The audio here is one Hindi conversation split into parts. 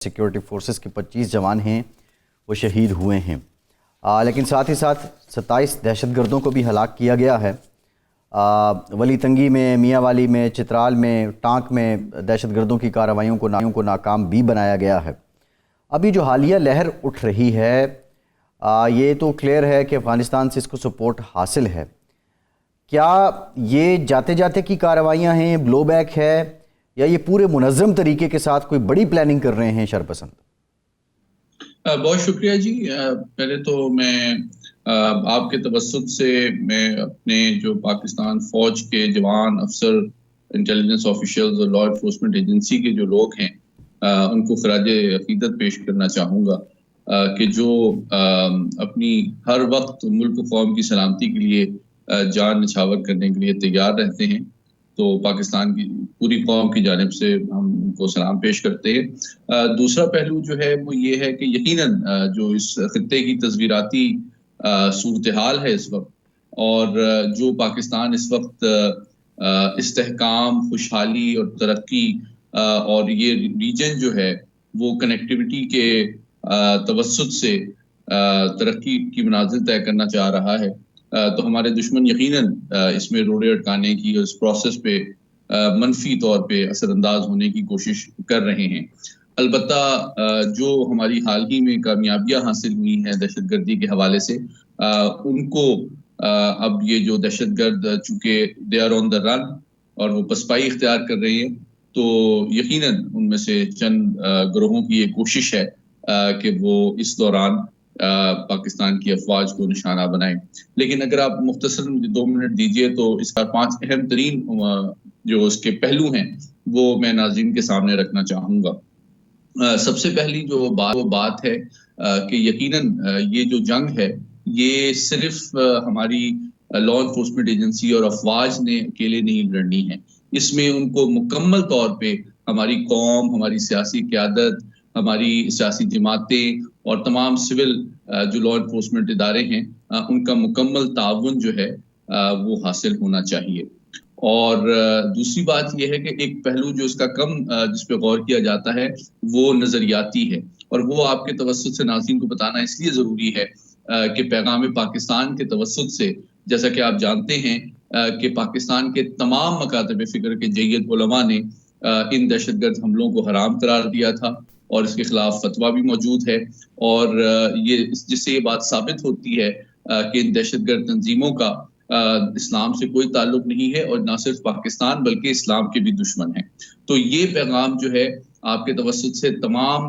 सिक्योरिटी फोर्सेस के 25 जवान हैं वो शहीद हुए हैं, लेकिन साथ ही साथ 27 दहशतगर्दों को भी हलाक किया गया है। वली तंगी में, मियाँवाली में, चित्राल में, टांक में दहशतगर्दों की कार्रवाइयों को नाकाम भी बनाया गया है। अभी जो हालिया लहर उठ रही है ये तो क्लियर है कि अफ़गानिस्तान से इसको सपोर्ट हासिल है। क्या ये जाते जाते की कार्रवाइयाँ हैं, ब्लो बैक है, या ये पूरे मुनज़्ज़म तरीके के साथ कोई बड़ी प्लानिंग कर रहे हैं शरपसंद? बहुत शुक्रिया जी। पहले तो मैं आपके तवस्सुत से मैं अपने जो पाकिस्तान फौज के जवान, अफसर, इंटेलिजेंस ऑफिशियल्स और लॉ एनफोर्समेंट एजेंसी के जो लोग हैं उनको खराज अकीदत पेश करना चाहूँगा कि जो अपनी हर वक्त मुल्क कौम की सलामती के लिए जान निछावर करने के लिए तैयार रहते हैं। तो पाकिस्तान की पूरी कौम की जानिब से हम उनको सलाम पेश करते हैं। दूसरा पहलू जो है वो ये है कि यकीनन जो इस खित्ते की तस्वीराती सूरत हाल है इस वक्त, और जो पाकिस्तान इस वक्त इस्तेहकाम, खुशहाली और तरक्की और ये रीजन जो है वो कनेक्टिविटी के तवस्सुत से तरक्की की मनाजिल तय करना चाह रहा है, तो हमारे दुश्मन यकीनन इसमें रोड़े अटकाने की और इस प्रोसेस पे मनफी तौर पे असरअंदाज होने की कोशिश कर रहे हैं। अलबत्ता जो हमारी हाल ही में कामयाबियां हासिल हुई हैं दहशतगर्दी के हवाले से, उनको अब ये जो दहशतगर्द चूंकि they are on the run और वो पसपाई इख्तियार कर रहे हैं, तो यकीनन उनमें से चंद ग्रोहों की ये कोशिश है कि वो इस दौरान पाकिस्तान की अफवाज को निशाना बनाए। लेकिन अगर आप मुख्तसर मुझे 2 मिनट दीजिए तो इसका 5 अहम तरीन जो उसके पहलू हैं वो मैं नाज़रीन के सामने रखना चाहूँगा। सबसे पहली जो बात है कि यकीनन ये जो जंग है ये सिर्फ हमारी लॉ एनफोर्समेंट एजेंसी और अफवाज ने अकेले नहीं लड़नी है। इसमें उनको मुकम्मल तौर पे हमारी कौम, हमारी सियासी क़यादत, हमारी सियासी जमातें और तमाम सिविल जो लॉ एनफोर्समेंट इदारे हैं उनका मुकम्मल ताउन जो है वो हासिल होना चाहिए। और दूसरी बात यह है कि एक पहलू जो इसका कम जिस पे गौर किया जाता है वो नज़रियाती है, और वो आपके तवस्सुत से नाज़रीन को बताना इसलिए ज़रूरी है कि पैगाम पाकिस्तान के तवस्सुत से, जैसा कि आप जानते हैं कि पाकिस्तान के तमाम मकातब फ़िक्र के जय्यद उलमा ने इन दहशतगर्द हमलों को हराम करार दिया था और इसके खिलाफ फतवा भी मौजूद है, और ये जिससे ये बात साबित होती है कि इन दहशतगर्द तंजीमों का इस्लाम से कोई ताल्लुक नहीं है और ना सिर्फ पाकिस्तान बल्कि इस्लाम के भी दुश्मन हैं। तो ये पैगाम जो है आपके तवस्सुत से तमाम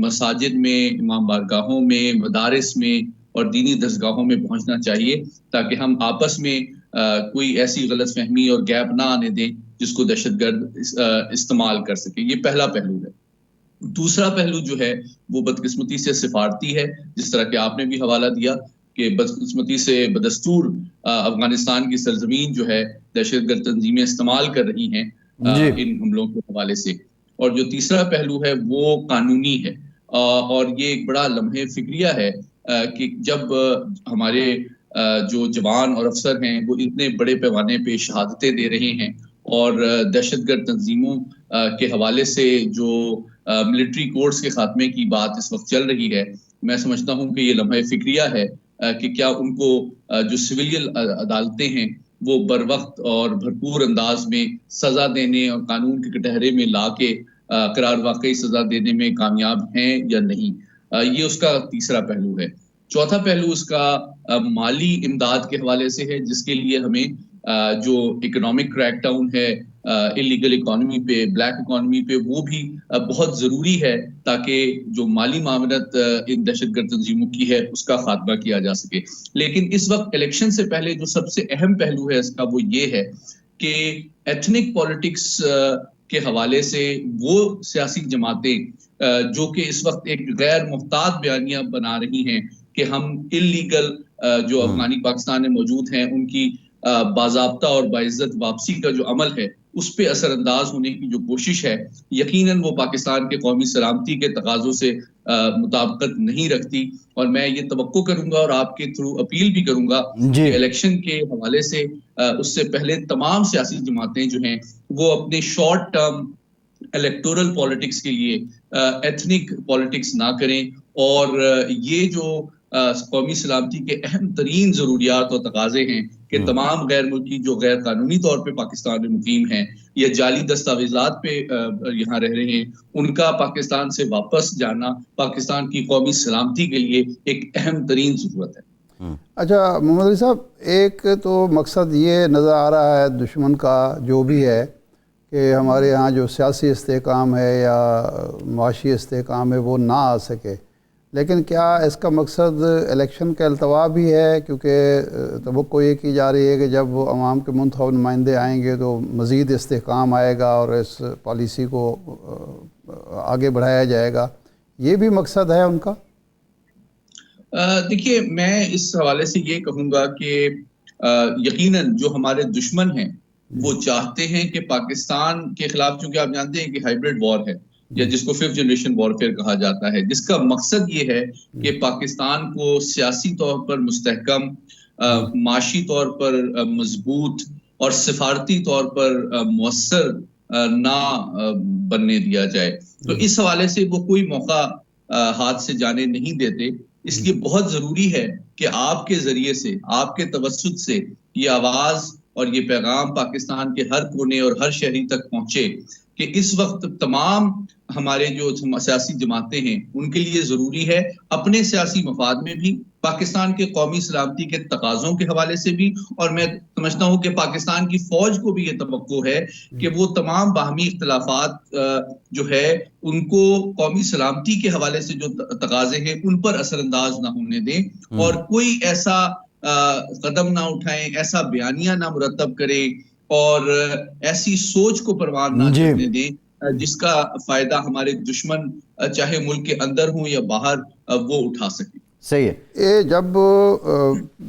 मसाजिद में, इमाम बारगाहों में, मदारिस में और दीनी दरसगाहों में पहुंचना चाहिए, ताकि हम आपस में कोई ऐसी गलत फहमी और गैप ना आने दें जिसको दहशतगर्द इस्तेमाल कर सके। ये पहला पहलू है। दूसरा पहलू जो है वो बदकिस्मती से सिफारती है, जिस तरह के आपने भी हवाला दिया कि बदकिस्मती से बदस्तूर अफगानिस्तान की सरजमीन जो है दहशतगर्द तंजीमें इस्तेमाल कर रही हैं इन हमलों के हवाले से। और जो तीसरा पहलू है वो कानूनी है, और ये एक बड़ा लम्हे फिक्रिया है कि जब हमारे जो जवान और अफसर हैं वो इतने बड़े पैमाने पे शहादतें दे रहे हैं और दहशतगर्द तंजीमों के हवाले से जो मिलिट्री कोर्ट्स के खात्मे की बात इस वक्त चल रही है, मैं समझता हूं कि ये लम्हा फिक्रिया है कि क्या उनको जो सिविलियन अदालतें हैं वो बर वक्त और भरपूर अंदाज में सजा देने और कानून के कटहरे में ला के करार वाकई सजा देने में कामयाब हैं या नहीं। ये उसका तीसरा पहलू है। चौथा पहलू उसका माली इमदाद के हवाले से है, जिसके लिए हमें जो इकोनॉमिक क्रैकडाउन है इलीगल इकोनॉमी पे, ब्लैक इकोनॉमी पे, वो भी बहुत ज़रूरी है ताकि जो माली मामलत इन दहशतगर्द तंजीमों की है उसका खात्मा किया जा सके। लेकिन इस वक्त इलेक्शन से पहले जो सबसे अहम पहलू है इसका वो ये है कि एथनिक पॉलिटिक्स के हवाले से वो सियासी जमातें जो कि इस वक्त एक गैर मुहतात बयानियां बना रही हैं कि हम इलीगल जो अफगानी पाकिस्तान में मौजूद हैं उनकी बाज़ाब्ता और बाइज्जत वापसी का जो अमल है उस पे असरअंदाज होने की जो कोशिश है, यकीनन वो पाकिस्तान के कौमी सलामती के तकाज़ों से मुताबिकत नहीं रखती। और मैं ये तवक्को करूंगा और आपके थ्रू अपील भी करूंगा कि इलेक्शन के हवाले से उससे पहले तमाम सियासी जमातें जो हैं वो अपने शॉर्ट टर्म इलेक्टोरल पॉलिटिक्स के लिए, एथनिक पॉलिटिक्स ना करें, और ये जो कौमी सलामती के अहम तरीन ज़रूरियात और तकाजे हैं कि तमाम गैर मुल्की जो गैर कानूनी तौर पे पाकिस्तान में मुकीम हैं या जाली दस्तावेजात पे यहाँ रह रहे हैं, उनका पाकिस्तान से वापस जाना पाकिस्तान की कौमी सलामती के लिए एक अहम तरीन ज़रूरत है। अच्छा मोहम्मद अली साहब, एक तो मकसद ये नज़र आ रहा है दुश्मन का जो भी है कि हमारे यहाँ जो सियासी इस्तेहकाम है या माशी इस्तेहकाम है वो ना आ सके, लेकिन क्या इसका मकसद इलेक्शन का अल्तवा भी है? क्योंकि तवक्को ये की जा रही है कि जब वो अवाम के मुंतखब नुमाइंदे आएंगे तो मज़ीद इस्तेहकाम आएगा और इस पॉलिसी को आगे बढ़ाया जाएगा, ये भी मकसद है उनका? देखिए, मैं इस हवाले से ये कहूँगा कि यकीनन जो हमारे दुश्मन हैं वो चाहते हैं कि पाकिस्तान के खिलाफ, चूंकि आप जानते हैं कि हाइब्रिड वॉर है या जिसको 5th जनरेशन वॉरफेयर कहा जाता है, जिसका मकसद ये है कि पाकिस्तान को सियासी तौर पर मुस्तहकम, माशी तौर पर मजबूत और सिफारती तौर पर मुअस्सर ना बनने दिया जाए। तो इस हवाले से वो कोई मौका हाथ से जाने नहीं देते। इसलिए बहुत जरूरी है कि आपके जरिए से, आपके तवस्सुत से ये आवाज और ये पैगाम पाकिस्तान के हर कोने और हर शहरी तक पहुंचे कि इस वक्त तमाम हमारे जो सियासी जमातें हैं उनके लिए जरूरी है अपने सियासी मफाद में भी, पाकिस्तान के कौमी सलामती के तकाजों के हवाले से भी, और मैं समझता हूं कि पाकिस्तान की फौज को भी ये तवक्को है कि वो तमाम बाहमी इख्तलाफात जो है उनको कौमी सलामती के हवाले से जो तकाजे हैं उन पर असरअंदाज ना होने दें और कोई ऐसा कदम ना उठाएं, ऐसा बयानिया ना मुरतब करें और ऐसी सोच को परवान ना करने दें जिसका फायदा हमारे दुश्मन चाहे मुल्क के अंदर हो या बाहर वो उठा सके। सही है। ये जब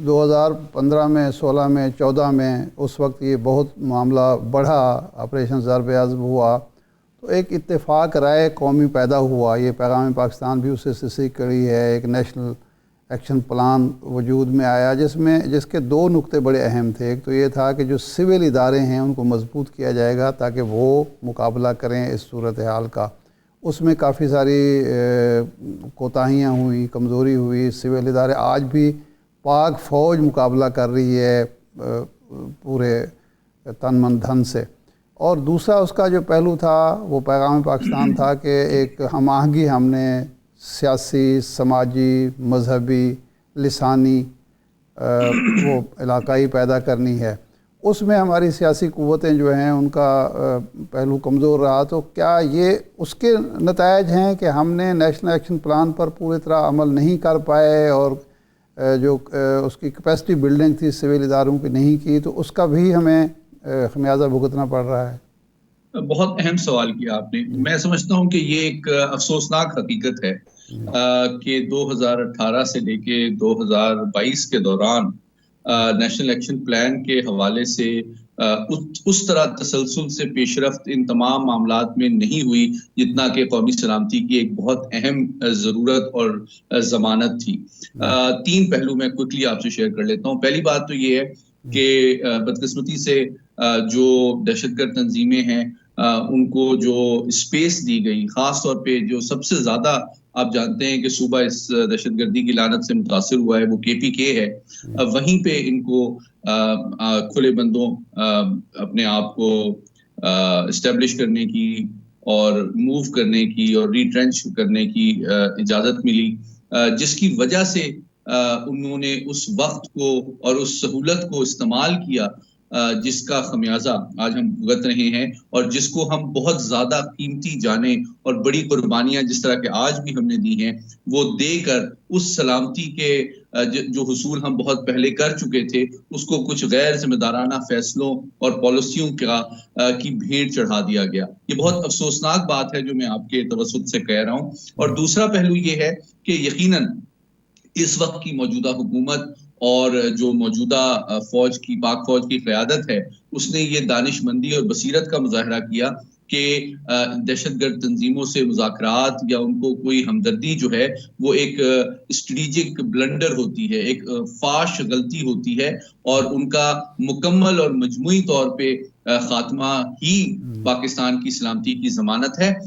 2015 में, 16 में, 14 में उस वक्त ये बहुत मामला बढ़ा, ऑपरेशन ज़रब अज़ब हुआ, तो एक इत्तेफाक राय कौमी पैदा हुआ। ये पैगाम पाकिस्तान भी उससे सिलसिल कड़ी है। एक नेशनल एक्शन प्लान वजूद में आया जिसके दो नुक्ते बड़े अहम थे। एक तो ये था कि जो सिविल इदारे हैं उनको मजबूत किया जाएगा ताकि वो मुकाबला करें इस सूरत हाल का। उसमें काफ़ी सारी कोताहियाँ हुई, कमज़ोरी हुई। सिविल इदारे आज भी पाक फ़ौज मुकाबला कर रही है पूरे तन मन धन से। और दूसरा उसका जो पहलू था वो पैगाम पाकिस्तान था कि एक हम आहंगी हमने सियासी, समाजी, मजहबी, लिसानी वो इलाकाई पैदा करनी है। उसमें हमारी सियासी क़ुव्वतें जो हैं उनका पहलू कमज़ोर रहा। तो क्या ये उसके नतायज हैं कि हमने नेशनल एक्शन प्लान पर पूरी तरह अमल नहीं कर पाए और जो उसकी कैपेसिटी बिल्डिंग थी सिविल इदारों की नहीं की, तो उसका भी हमें खमियाजा भुगतना पड़ रहा है? बहुत अहम सवाल किया आपने। मैं समझता हूं कि ये एक अफसोसनाक हकीकत है कि 2018 से लेके 2022 के दौरान नेशनल एक्शन प्लान के हवाले से उस तरह तसलसल से पेशरफ्त इन तमाम मामलात में नहीं हुई जितना कि कौमी सलामती की एक बहुत अहम ज़रूरत और ज़मानत थी। 3 पहलू मैं क्विकली आपसे शेयर कर लेता हूँ। पहली बात तो ये है कि बदकिस्मती से जो दहशतगर्द तंजीमें हैं उनको जो स्पेस दी गई, खास तौर पे जो सबसे ज़्यादा आप जानते हैं कि सूबा इस दहशतगर्दी की लानत से मुतासिर हुआ है वो KPK है। वहीं पे इनको खुले बंदों अपने आप को इस्टेब्लिश करने की और मूव करने की और रिट्रेंच करने की इजाज़त मिली, जिसकी वजह से उन्होंने उस वक्त को और उस सहूलत को इस्तेमाल किया जिसका खमियाजा आज हम भुगत रहे हैं और जिसको हम बहुत ज़्यादा कीमती जाने और बड़ी कुर्बानियां जिस तरह के आज भी हमने दी हैं वो देकर उस सलामती के जो हुसूल हम बहुत पहले कर चुके थे उसको कुछ गैर जिम्मेदाराना फैसलों और पॉलिसियों की भेंट चढ़ा दिया गया। ये बहुत अफसोसनाक बात है जो मैं आपके तवस्सुत से कह रहा हूँ। और दूसरा पहलू ये है कि यकीनन इस वक्त की मौजूदा हुकूमत और जो मौजूदा पाक फौज की क़यादत है उसने ये दानिशमंदी और बसीरत का मुजाहरा किया कि दहशतगर्द तंजीमों से मुज़ाकरात या उनको कोई हमदर्दी जो है वो एक स्ट्रेटेजिक ब्लंडर होती है, एक फाश गलती होती है और उनका मुकम्मल और मजमूई तौर पे खात्मा ही पाकिस्तान की सलामती की जमानत है।